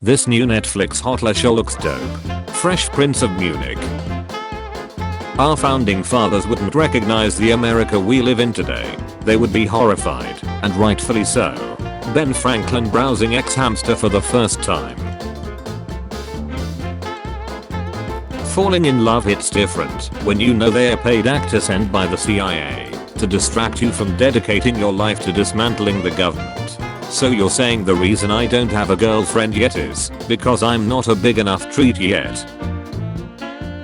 This new Netflix hotler show looks dope. Fresh Prince of Munich. Our founding fathers wouldn't recognize the America we live in today. They would be horrified, and rightfully so. Ben Franklin browsing X-Hamster for the first time. Falling in love hits different when you know they are paid actors sent by the CIA to distract you from dedicating your life to dismantling the government. So you're saying the reason I don't have a girlfriend yet is because I'm not a big enough treat yet?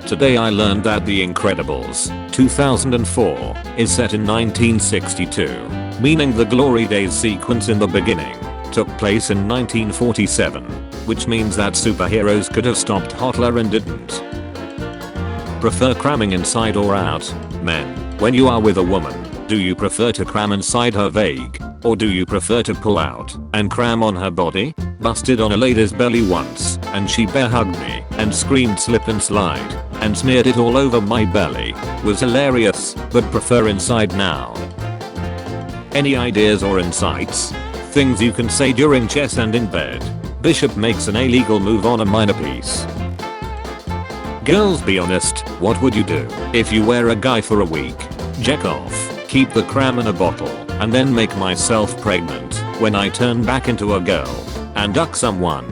Today I learned that The Incredibles 2004 is set in 1962, meaning the glory days sequence in the beginning took place in 1947, which means that superheroes could have stopped Hitler and didn't. Prefer cramming inside or out? Men, when you are with a woman, do you prefer to cram inside her vague, or do you prefer to pull out and cram on her body? Busted on a lady's belly once, and she bear hugged me and screamed slip and slide and smeared it all over my belly. Was hilarious, but prefer inside now. Any ideas or insights? Things you can say during chess and in bed. Bishop makes an illegal move on a minor piece. Girls, be honest, what would you do if you were a guy for a week? Jack off, keep the cram in a bottle, and then make myself pregnant when I turn back into a girl and duck someone.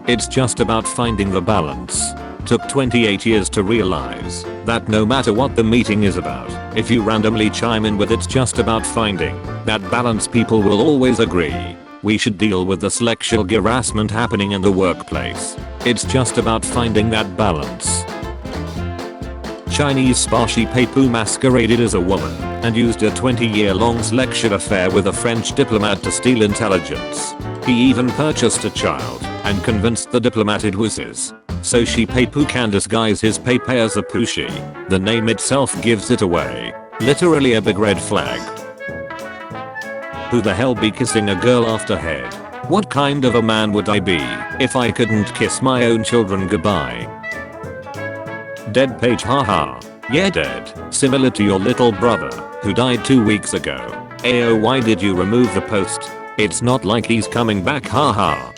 It's just about finding the balance. Took 28 years to realize that no matter what the meeting is about, if you randomly chime in with "it's just about finding that balance," people will always agree. We should deal with the sexual harassment happening in the workplace. It's just about finding that balance. Chinese spa Shi Peipu masqueraded as a woman and used a 20-year-long sexual affair with a French diplomat to steal intelligence. He even purchased a child and convinced the diplomat it was his. So Shi Peipu can disguise his Pepe as a Pushi. The name itself gives it away. Literally a big red flag. Who the hell be kissing a girl after head? What kind of a man would I be if I couldn't kiss my own children goodbye? Dead page, haha. Yeah, dead. Similar to your little brother who died 2 weeks ago. Ayo, why did you remove the post? It's not like he's coming back, haha.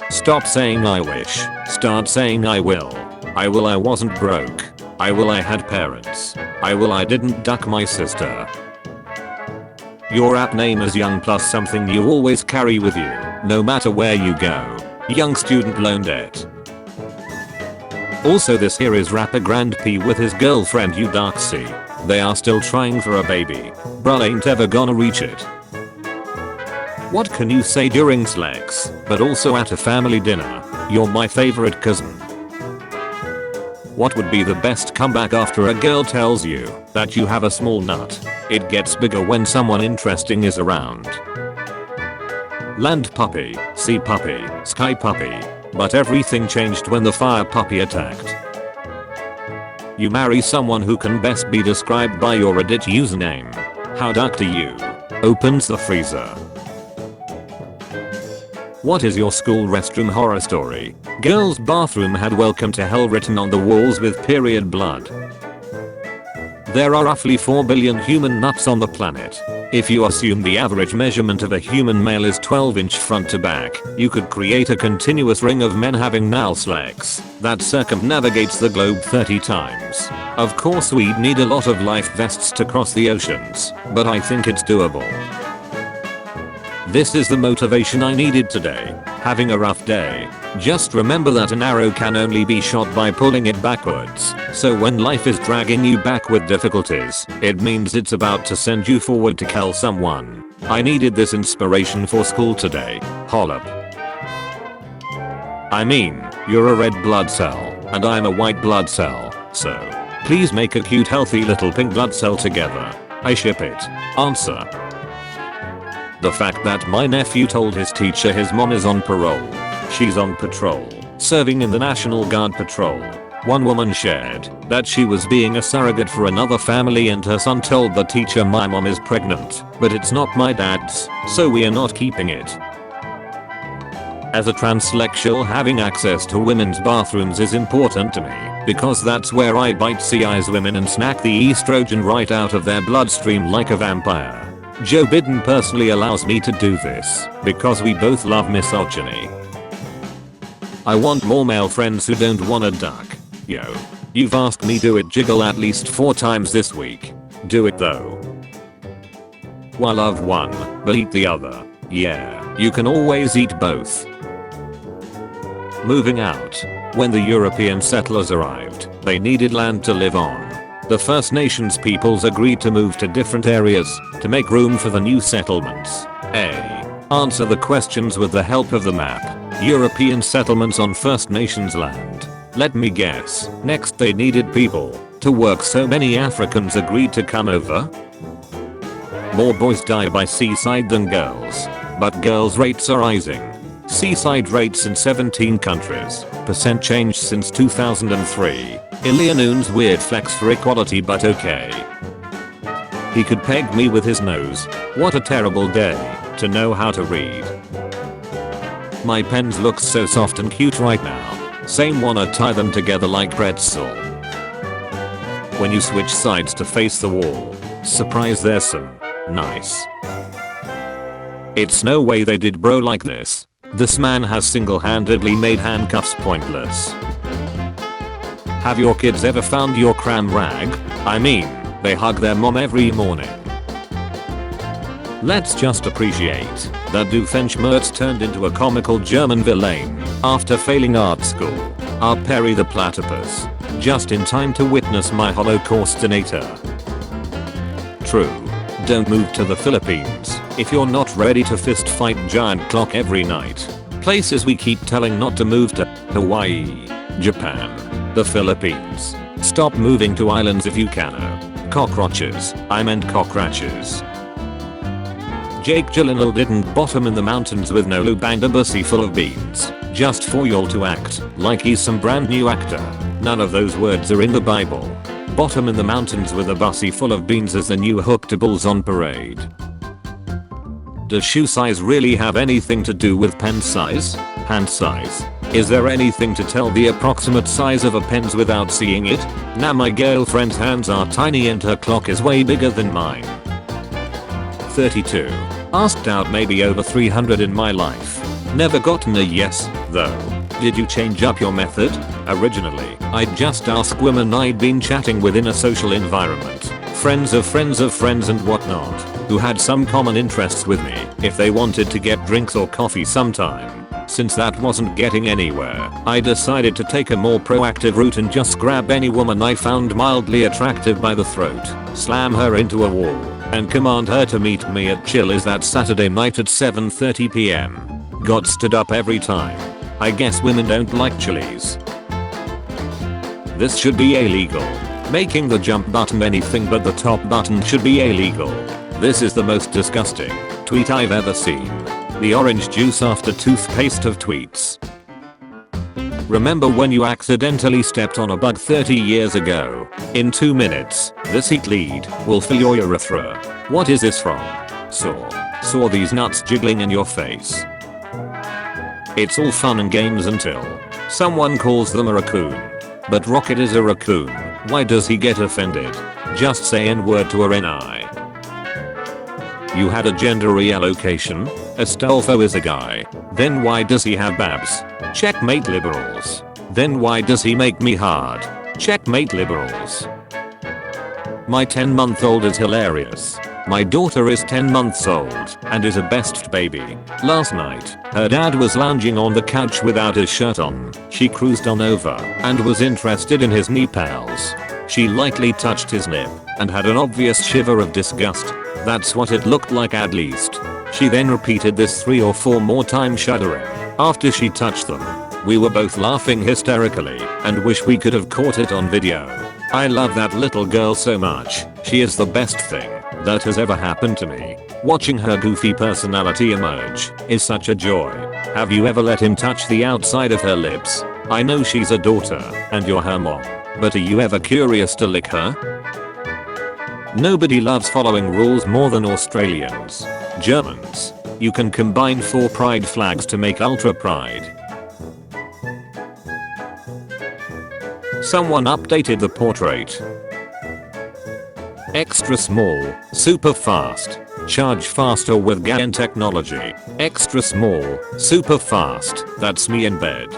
Stop saying I wish. Start saying I will. I will I wasn't broke. I will I had parents. I will I didn't duck my sister. Your app name is Young plus something you always carry with you, no matter where you go. Young student loan debt. Also, this here is rapper Grand P with his girlfriend Eudoxie. They are still trying for a baby. Bruh ain't ever gonna reach it. What can you say during sex, but also at a family dinner? You're my favorite cousin. What would be the best comeback after a girl tells you that you have a small nut? It gets bigger when someone interesting is around. Land puppy, sea puppy, sky puppy. But everything changed when the fire puppy attacked. You marry someone who can best be described by your Reddit username. How Dr. You opens the freezer. What is your school restroom horror story? Girls' bathroom had "Welcome to Hell" written on the walls with period blood. There are roughly 4 billion human nuts on the planet. If you assume the average measurement of a human male is 12-inch front to back, you could create a continuous ring of men having nail sex that circumnavigates the globe 30 times. Of course we'd need a lot of life vests to cross the oceans, but I think it's doable. This is the motivation I needed today. Having a rough day? Just remember that an arrow can only be shot by pulling it backwards. So when life is dragging you back with difficulties, it means it's about to send you forward to kill someone. I needed this inspiration for school today. Hollop. I mean, you're a red blood cell, and I'm a white blood cell, so please make a cute healthy little pink blood cell together. I ship it. Answer. The fact that my nephew told his teacher his mom is on parole. She's on patrol, serving in the National Guard patrol. One woman shared that she was being a surrogate for another family and her son told the teacher, "My mom is pregnant, but it's not my dad's, so we are not keeping it." As a transsexual, having access to women's bathrooms is important to me because that's where I bite CI's women and snack the estrogen right out of their bloodstream like a vampire. Joe Biden personally allows me to do this because we both love misogyny. I want more male friends who don't wanna duck. Yo. You've asked me to it jiggle at least 4 times this week. Do it though. Well, love one, but eat the other. Yeah, you can always eat both. Moving out. When the European settlers arrived, they needed land to live on. The First Nations peoples agreed to move to different areas to make room for the new settlements. A. Answer the questions with the help of the map. European settlements on First Nations land. Let me guess. Next they needed people to work, so many Africans agreed to come over. More boys die by seaside than girls, but girls' rates are rising. Seaside rates in 17 countries. Percent change since 2003. Ilya Noon's weird flex for equality, but okay. He could peg me with his nose. What a terrible day to know how to read. My pens look so soft and cute right now. Same, wanna tie them together like pretzel. When you switch sides to face the wall, surprise, there's some nice. It's no way they did bro like this. This man has single-handedly made handcuffs pointless. Have your kids ever found your cram rag? I mean, they hug their mom every morning. Let's just appreciate that Doofenshmirtz turned into a comical German villain after failing art school. Our Perry the Platypus. Just in time to witness my Holocaustinator. True. Don't move to the Philippines if you're not ready to fist fight giant clock every night. Places we keep telling not to move to: Hawaii, Japan, the Philippines. Stop moving to islands if you can. Cockroaches. I meant cockroaches. Jake Gyllenhaal didn't bottom in the mountains with no lube and a bussy full of beans, just for y'all to act like he's some brand new actor. None of those words are in the Bible. Bottom in the mountains with a bussy full of beans is the new hooktables on parade. Does shoe size really have anything to do with pen size? Hand size? Is there anything to tell the approximate size of a pen's without seeing it? Nah, my girlfriend's hands are tiny and her clock is way bigger than mine. 32. Asked out maybe over 300 in my life. Never gotten a yes, though. Did you change up your method? Originally, I'd just ask women I'd been chatting with in a social environment, friends of friends of friends and whatnot, who had some common interests with me, if they wanted to get drinks or coffee sometime. Since that wasn't getting anywhere, I decided to take a more proactive route and just grab any woman I found mildly attractive by the throat, slam her into a wall, and command her to meet me at Chili's that Saturday night at 7:30 p.m. Got stood up every time. I guess women don't like Chili's. This should be illegal. Making the jump button anything but the top button should be illegal. This is the most disgusting tweet I've ever seen. The orange juice after toothpaste of tweets. Remember when you accidentally stepped on a bug 30 years ago? In 2 minutes, this heat lead will fill your urethra. What is this from? Saw these nuts jiggling in your face. It's all fun and games until someone calls them a raccoon. But Rocket is a raccoon. Why does he get offended? Just say N-word to a NI. You had a gender reallocation? Astolfo is a guy. Then why does he have babs? Checkmate liberals. Then why does he make me hard? Checkmate liberals. My 10-month-old is hilarious. My daughter is 10 months old and is a best baby. Last night, her dad was lounging on the couch without his shirt on. She cruised on over and was interested in his nipples. She lightly touched his nip and had an obvious shiver of disgust. That's what it looked like, at least. She then repeated this 3 or 4 more times, shuddering after she touched them. We were both laughing hysterically and wish we could have caught it on video. I love that little girl so much. She is the best thing that has ever happened to me. Watching her goofy personality emerge is such a joy. Have you ever let him touch the outside of her lips? I know she's a daughter and you're her mom, but are you ever curious to lick her? Nobody loves following rules more than Australians. Germans. You can combine 4 pride flags to make ultra pride. Someone updated the portrait. Extra small, super fast. Charge faster with GAN technology. Extra small, super fast, that's me in bed.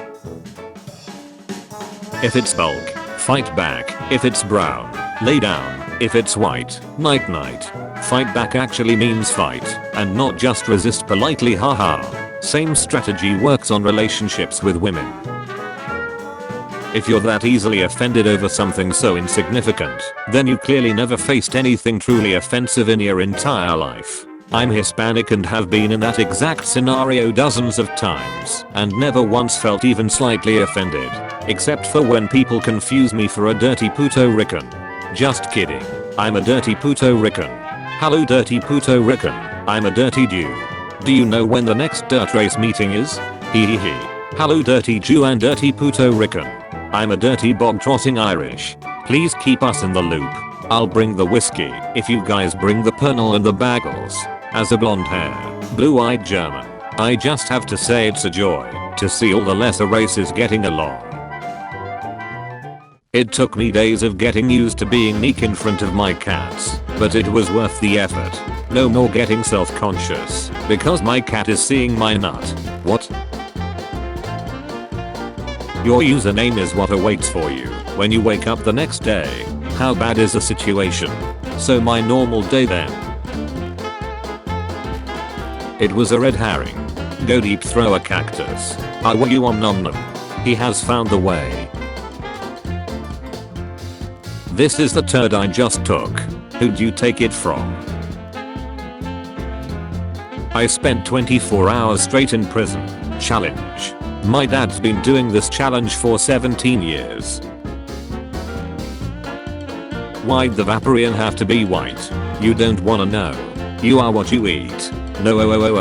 If it's bulk, fight back. If it's brown, lay down. If it's white, night night. Fight back actually means fight, and not just resist politely, haha. Same strategy works on relationships with women. If you're that easily offended over something so insignificant, then you clearly never faced anything truly offensive in your entire life. I'm Hispanic and have been in that exact scenario dozens of times, and never once felt even slightly offended. Except for when people confuse me for a dirty Puerto Rican. Just kidding. I'm a dirty Puerto Rican. Hello dirty Puerto Rican. I'm a dirty Jew. Do you know when the next dirt race meeting is? Hee hee hee. Hello dirty Jew and dirty Puerto Rican. I'm a dirty bog-trotting Irish. Please keep us in the loop. I'll bring the whiskey if you guys bring the pernel and the bagels. As a blonde hair, blue-eyed German, I just have to say it's a joy to see all the lesser races getting along. It took me days of getting used to being meek in front of my cats, but it was worth the effort. No more getting self-conscious because my cat is seeing my nut. What? Your username is what awaits for you when you wake up the next day. How bad is the situation? So my normal day then. It was a red herring. Go deep, throw a cactus. I were you on nom nom. He has found the way. This is the turd I just took. Who'd you take it from? I spent 24 hours straight in prison. Challenge. My dad's been doing this challenge for 17 years. Why'd the Vaporeon have to be white? You don't wanna know. You are what you eat. No oh oh oh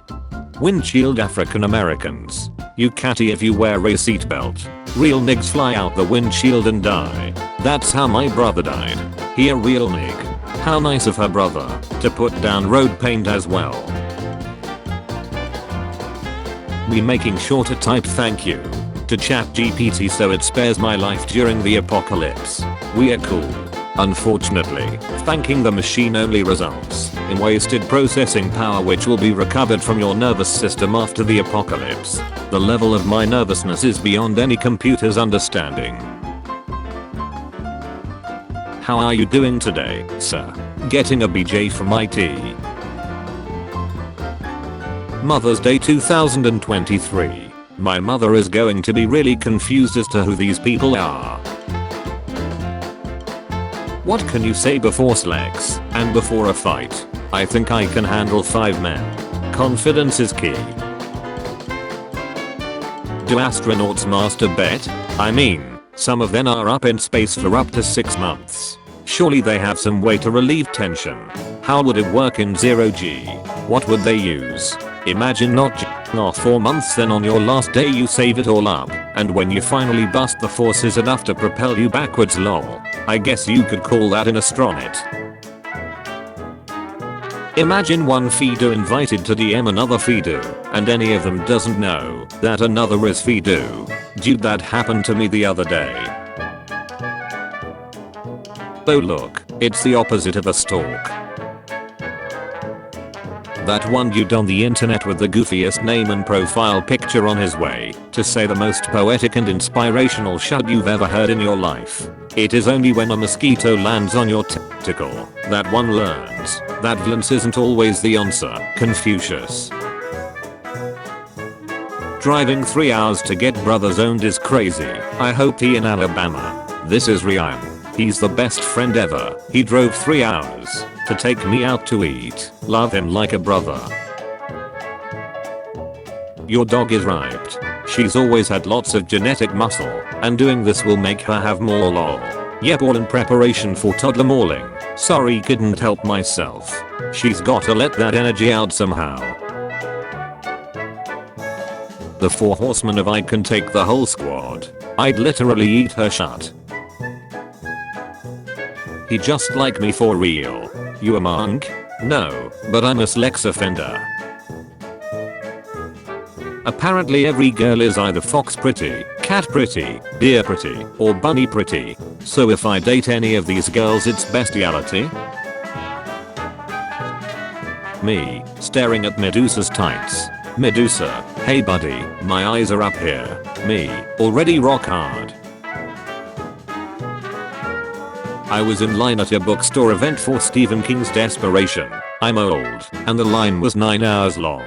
oh. Windshield African Americans. You catty if you wear a seatbelt. Real niggas fly out the windshield and die. That's how my brother died. He a real nig. How nice of her brother to put down road paint as well. Me making sure to type thank you to ChatGPT so it spares my life during the apocalypse. We are cool. Unfortunately, thanking the machine only results in wasted processing power which will be recovered from your nervous system after the apocalypse. The level of my nervousness is beyond any computer's understanding. How are you doing today, sir? Getting a BJ from IT. Mother's Day 2023. My mother is going to be really confused as to who these people are. What can you say before sex and before a fight? I think I can handle 5 men. Confidence is key. Do astronauts masturbate? I mean, some of them are up in space for up to 6 months. Surely they have some way to relieve tension. How would it work in 0G? What would they use? Imagine not j***ing off 4 months, then on your last day you save it all up, and when you finally bust the force is enough to propel you backwards, lol. I guess you could call that an astronaut. Imagine one Fido invited to DM another Fido, and any of them doesn't know that another is Fido. Dude, that happened to me the other day. Oh look, it's the opposite of a stalk. That one dude on the internet with the goofiest name and profile picture on his way to say the most poetic and inspirational shut you've ever heard in your life. It is only when a mosquito lands on your tentacle that one learns that violence isn't always the answer. Confucius. Driving 3 hours to get brothers owned is crazy. I hope he in Alabama. This is Ryan. He's the best friend ever. He drove 3 hours to take me out to eat. Love him like a brother. Your dog is right. She's always had lots of genetic muscle, and doing this will make her have more lol. Yep, all in preparation for toddler mauling. Sorry, couldn't help myself. She's gotta let that energy out somehow. The 4 horsemen of I can take the whole squad. I'd literally eat her shut. He just like me for real. You a monk? No, but I'm a sex offender. Apparently every girl is either fox pretty, cat pretty, deer pretty, or bunny pretty. So if I date any of these girls it's bestiality? Me, staring at Medusa's tights. Medusa, hey buddy, my eyes are up here. Me, already rock hard. I was in line at a bookstore event for Stephen King's Desperation. I'm old, and the line was 9 hours long.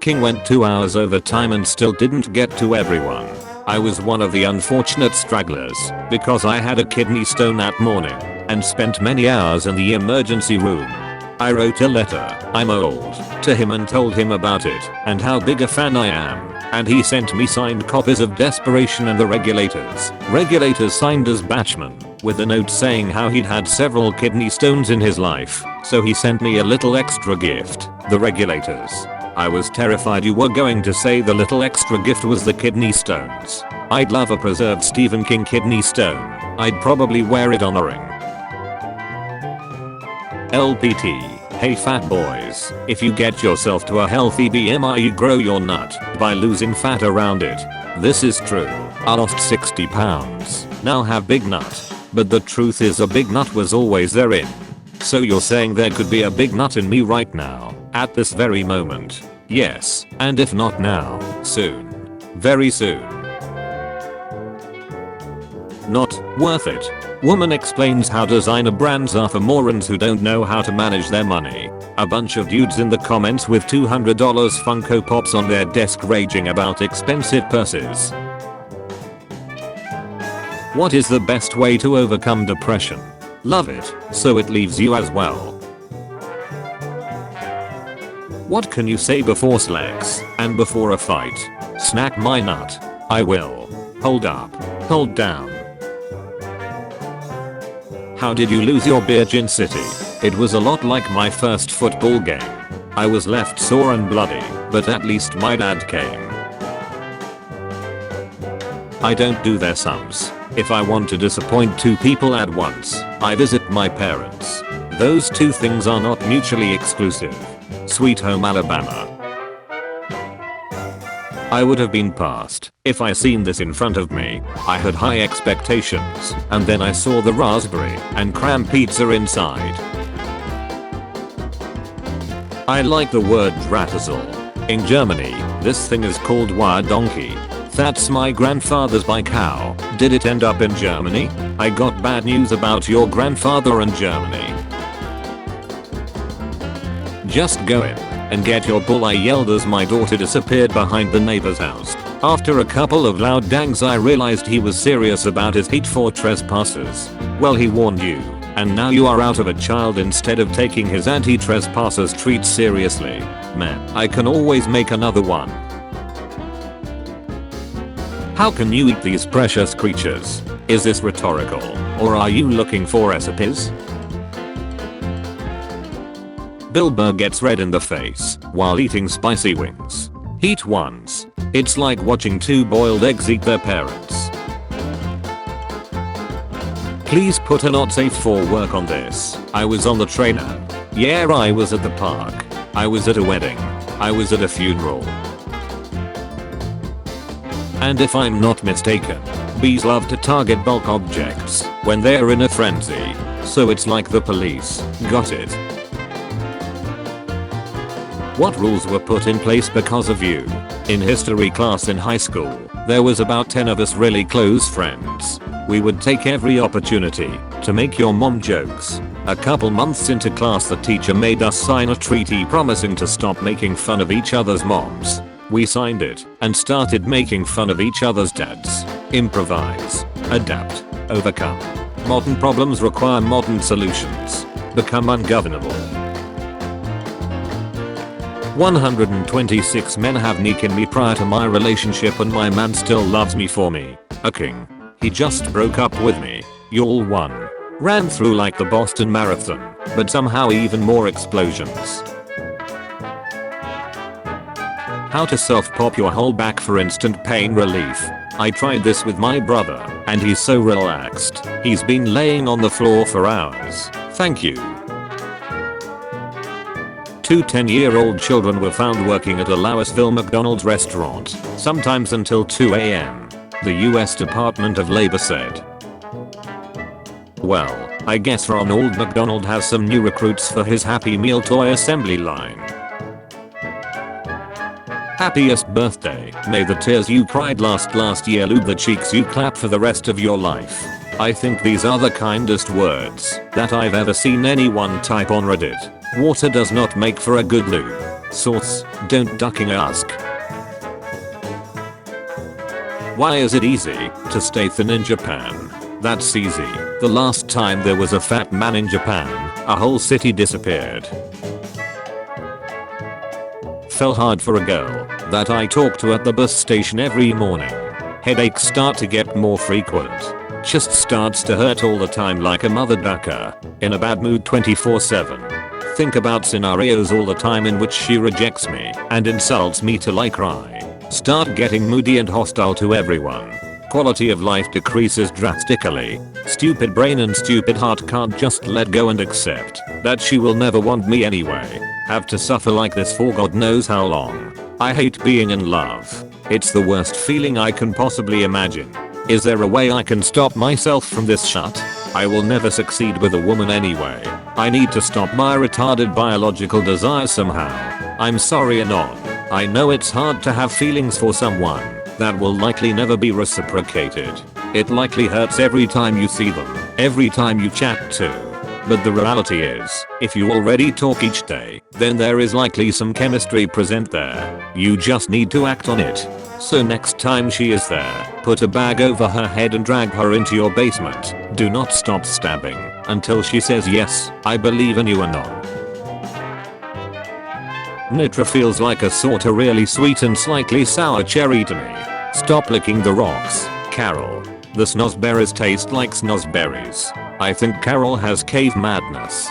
King went 2 hours over time and still didn't get to everyone. I was one of the unfortunate stragglers because I had a kidney stone that morning and spent many hours in the emergency room. I wrote a letter, I'm old, to him and told him about it and how big a fan I am, and he sent me signed copies of Desperation and The Regulators. Regulators signed as Batchman, with a note saying how he'd had several kidney stones in his life, so he sent me a little extra gift, The Regulators. I was terrified you were going to say the little extra gift was the kidney stones. I'd love a preserved Stephen King kidney stone. I'd probably wear it on a ring. LPT. Hey fat boys, if you get yourself to a healthy BMI you grow your nut by losing fat around it. This is true. I lost 60 pounds. Now have big nut. But the truth is a big nut was always therein. So you're saying there could be a big nut in me right now, at this very moment? Yes, and if not now, soon. Very soon. Not worth it. Woman explains how designer brands are for morons who don't know how to manage their money. A bunch of dudes in the comments with $200 Funko Pops on their desk raging about expensive purses. What is the best way to overcome depression? Love it, so it leaves you as well. What can you say before sex and before a fight? Snack my nut. I will. Hold up. Hold down. How did you lose your virginity? It was a lot like my first football game. I was left sore and bloody, but at least my dad came. I don't do their sums. If I want to disappoint two people at once, I visit my parents. Those two things are not mutually exclusive. Sweet Home Alabama. I would have been passed if I seen this in front of me. I had high expectations, and then I saw the raspberry and cram pizza inside. I like the word Drahtesel. In Germany, this thing is called Wire Donkey. That's my grandfather's bike. How did it end up in Germany? I got bad news about your grandfather and Germany. Just go in and get your bull, I yelled as my daughter disappeared behind the neighbor's house. After a couple of loud dangs I realized he was serious about his hate for trespassers. Well, he warned you, and now you are out of a child instead of taking his anti-trespassers treat seriously. Man, I can always make another one. How can you eat these precious creatures? Is this rhetorical, or are you looking for recipes? Bill Burr gets red in the face while eating spicy wings. Heat ones. It's like watching two boiled eggs eat their parents. Please put a not safe for work on this. I was on the trainer. Yeah, I was at the park. I was at a wedding. I was at a funeral. And if I'm not mistaken, bees love to target bulk objects when they're in a frenzy. So it's like the police. Got it. What rules were put in place because of you? In history class in high school, there was about 10 of us really close friends. We would take every opportunity to make your mom jokes. A couple months into class the teacher made us sign a treaty promising to stop making fun of each other's moms. We signed it and started making fun of each other's dads. Improvise, adapt, overcome. Modern problems require modern solutions. Become ungovernable. 126 men have neaken me prior to my relationship and my man still loves me for me. A king. He just broke up with me. Y'all won. Ran through like the Boston Marathon, but somehow even more explosions. How to self-pop your whole back for instant pain relief. I tried this with my brother, and he's so relaxed. He's been laying on the floor for hours. Thank you. Two 10-year-old children were found working at a Louisville McDonald's restaurant, sometimes until 2 a.m., the US Department of Labor said. Well, I guess Ronald McDonald has some new recruits for his Happy Meal toy assembly line. Happiest birthday. May the tears you cried last year lube the cheeks you clap for the rest of your life. I think these are the kindest words that I've ever seen anyone type on Reddit. Water does not make for a good lube. Source, don't ducking ask. Why is it easy to stay thin in Japan? That's easy. The last time there was a fat man in Japan, a whole city disappeared. Fell hard for a girl that I talk to at the bus station every morning. Headaches start to get more frequent. Chest starts to hurt all the time like a mother ducker. In a bad mood 24/7. Think about scenarios all the time in which she rejects me and insults me till I cry. Start getting moody and hostile to everyone. Quality of life decreases drastically. Stupid brain and stupid heart can't just let go and accept that she will never want me anyway. Have to suffer like this for God knows how long. I hate being in love. It's the worst feeling I can possibly imagine. Is there a way I can stop myself from this shit? I will never succeed with a woman anyway. I need to stop my retarded biological desire somehow. I'm sorry Anon. I know it's hard to have feelings for someone that will likely never be reciprocated. It likely hurts every time you see them, every time you chat too. But the reality is, if you already talk each day, then there is likely some chemistry present there. You just need to act on it. So next time she is there, put a bag over her head and drag her into your basement. Do not stop stabbing until she says yes, I believe in you Anon. Nitra feels like a sorta really sweet and slightly sour cherry to me. Stop licking the rocks, Carol. The snozberries taste like snozberries. I think Carol has cave madness.